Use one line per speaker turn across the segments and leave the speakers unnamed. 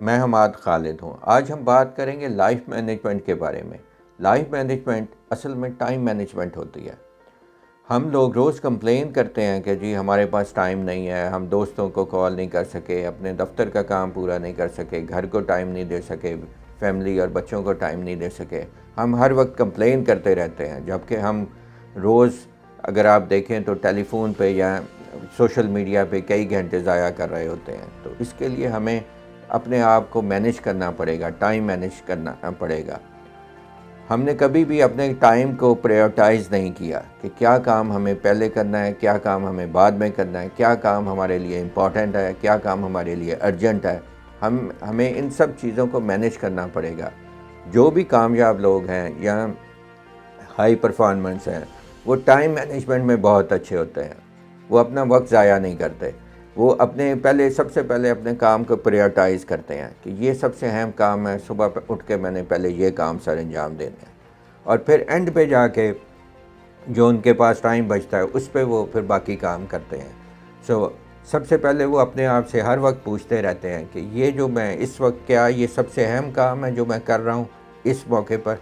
میں حماد خالد ہوں۔ آج ہم بات کریں گے لائف مینجمنٹ کے بارے میں۔ لائف مینجمنٹ اصل میں ٹائم مینجمنٹ ہوتی ہے۔ ہم لوگ روز کمپلین کرتے ہیں کہ جی ہمارے پاس ٹائم نہیں ہے، ہم دوستوں کو کال نہیں کر سکے، اپنے دفتر کا کام پورا نہیں کر سکے، گھر کو ٹائم نہیں دے سکے، فیملی اور بچوں کو ٹائم نہیں دے سکے۔ ہم ہر وقت کمپلین کرتے رہتے ہیں، جبکہ ہم روز اگر آپ دیکھیں تو ٹیلی فون پہ یا سوشل میڈیا پہ کئی گھنٹے ضائع کر رہے ہوتے ہیں۔ تو اس کے لیے ہمیں اپنے آپ کو مینیج کرنا پڑے گا، ٹائم مینیج کرنا پڑے گا۔ ہم نے کبھی بھی اپنے ٹائم کو پریورٹائز نہیں کیا کہ کیا کام ہمیں پہلے کرنا ہے، کیا کام ہمیں بعد میں کرنا ہے، کیا کام ہمارے لیے امپورٹنٹ ہے، کیا کام ہمارے لیے ارجنٹ ہے۔ ہمیں ان سب چیزوں کو مینیج کرنا پڑے گا۔ جو بھی کامیاب لوگ ہیں یا ہائی پرفارمنس ہیں، وہ ٹائم مینجمنٹ میں بہت اچھے ہوتے ہیں۔ وہ اپنا وقت ضائع نہیں کرتے، وہ سب سے پہلے اپنے کام کو پریورٹائز کرتے ہیں کہ یہ سب سے اہم کام ہے، صبح پہ اٹھ کے میں نے پہلے یہ کام سر انجام دینے ہیں، اور پھر اینڈ پہ جا کے جو ان کے پاس ٹائم بچتا ہے اس پہ وہ پھر باقی کام کرتے ہیں۔ سب سے پہلے وہ اپنے آپ سے ہر وقت پوچھتے رہتے ہیں کہ یہ جو میں اس وقت کیا یہ سب سے اہم کام ہے جو میں کر رہا ہوں اس موقع پر۔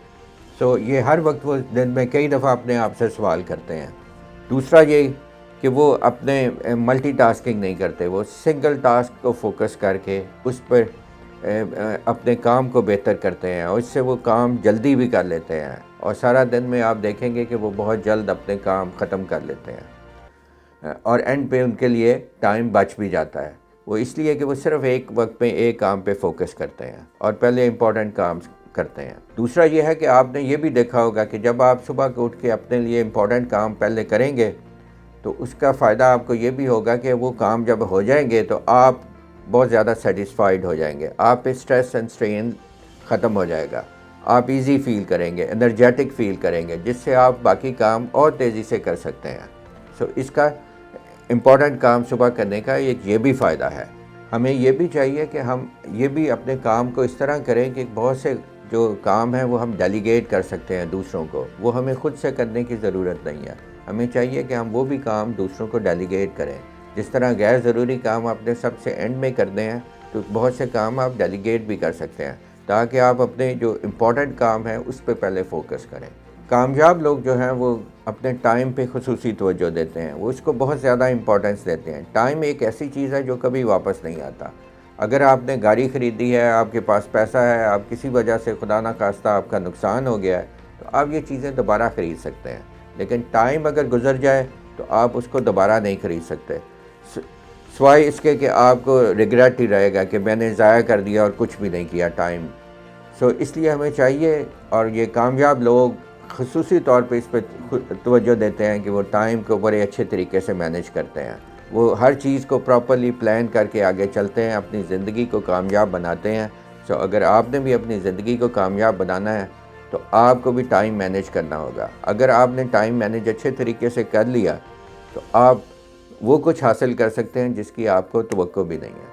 یہ ہر وقت وہ دن میں کئی دفعہ اپنے آپ سے سوال کرتے ہیں۔ دوسرا یہ کہ وہ اپنے ملٹی ٹاسکنگ نہیں کرتے، وہ سنگل ٹاسک کو فوکس کر کے اس پر اپنے کام کو بہتر کرتے ہیں، اور اس سے وہ کام جلدی بھی کر لیتے ہیں، اور سارا دن میں آپ دیکھیں گے کہ وہ بہت جلد اپنے کام ختم کر لیتے ہیں، اور اینڈ پہ ان کے لیے ٹائم بچ بھی جاتا ہے۔ وہ اس لیے کہ وہ صرف ایک وقت پہ ایک کام پہ فوکس کرتے ہیں اور پہلے امپورٹنٹ کام کرتے ہیں۔ دوسرا یہ ہے کہ آپ نے یہ بھی دیکھا ہوگا کہ جب آپ صبح کو اٹھ کے اپنے لیے امپورٹنٹ کام پہلے کریں گے تو اس کا فائدہ آپ کو یہ بھی ہوگا کہ وہ کام جب ہو جائیں گے تو آپ بہت زیادہ سیٹسفائیڈ ہو جائیں گے، آپ پہ سٹریس اینڈ سٹرین ختم ہو جائے گا، آپ ایزی فیل کریں گے، انرجیٹک فیل کریں گے، جس سے آپ باقی کام اور تیزی سے کر سکتے ہیں۔ اس کا امپورٹنٹ کام صبح کرنے کا ایک یہ بھی فائدہ ہے۔ ہمیں یہ بھی چاہیے کہ ہم یہ بھی اپنے کام کو اس طرح کریں کہ بہت سے جو کام ہیں وہ ہم ڈیلیگیٹ کر سکتے ہیں دوسروں کو، وہ ہمیں خود سے کرنے کی ضرورت نہیں ہے۔ ہمیں چاہیے کہ ہم وہ بھی کام دوسروں کو ڈیلیگیٹ کریں۔ جس طرح غیر ضروری کام اپنے سب سے اینڈ میں کرنے ہیں، تو بہت سے کام آپ ڈیلیگیٹ بھی کر سکتے ہیں تاکہ آپ اپنے جو امپورٹنٹ کام ہیں اس پہ پہلے فوکس کریں۔ کامیاب لوگ جو ہیں وہ اپنے ٹائم پہ خصوصی توجہ دیتے ہیں، وہ اس کو بہت زیادہ امپورٹنس دیتے ہیں۔ ٹائم ایک ایسی چیز ہے جو کبھی واپس نہیں آتا۔ اگر آپ نے گاڑی خریدی ہے، آپ کے پاس پیسہ ہے، آپ کسی وجہ سے خدا نخواستہ آپ کا نقصان ہو گیا ہے، تو آپ یہ چیزیں دوبارہ خرید سکتے ہیں، لیکن ٹائم اگر گزر جائے تو آپ اس کو دوبارہ نہیں خرید سکتے، سوائے اس کے کہ آپ کو ریگریٹ ہی رہے گا کہ میں نے ضائع کر دیا اور کچھ بھی نہیں کیا ٹائم۔ اس لیے ہمیں چاہیے، اور یہ کامیاب لوگ خصوصی طور پہ اس پہ توجہ دیتے ہیں کہ وہ ٹائم کو بڑے اچھے طریقے سے مینیج کرتے ہیں، وہ ہر چیز کو پراپرلی پلان کر کے آگے چلتے ہیں، اپنی زندگی کو کامیاب بناتے ہیں۔ اگر آپ نے بھی اپنی زندگی کو کامیاب بنانا ہے تو آپ کو بھی ٹائم مینیج کرنا ہوگا۔ اگر آپ نے ٹائم مینیج اچھے طریقے سے کر لیا تو آپ وہ کچھ حاصل کر سکتے ہیں جس کی آپ کو توقع بھی نہیں ہے۔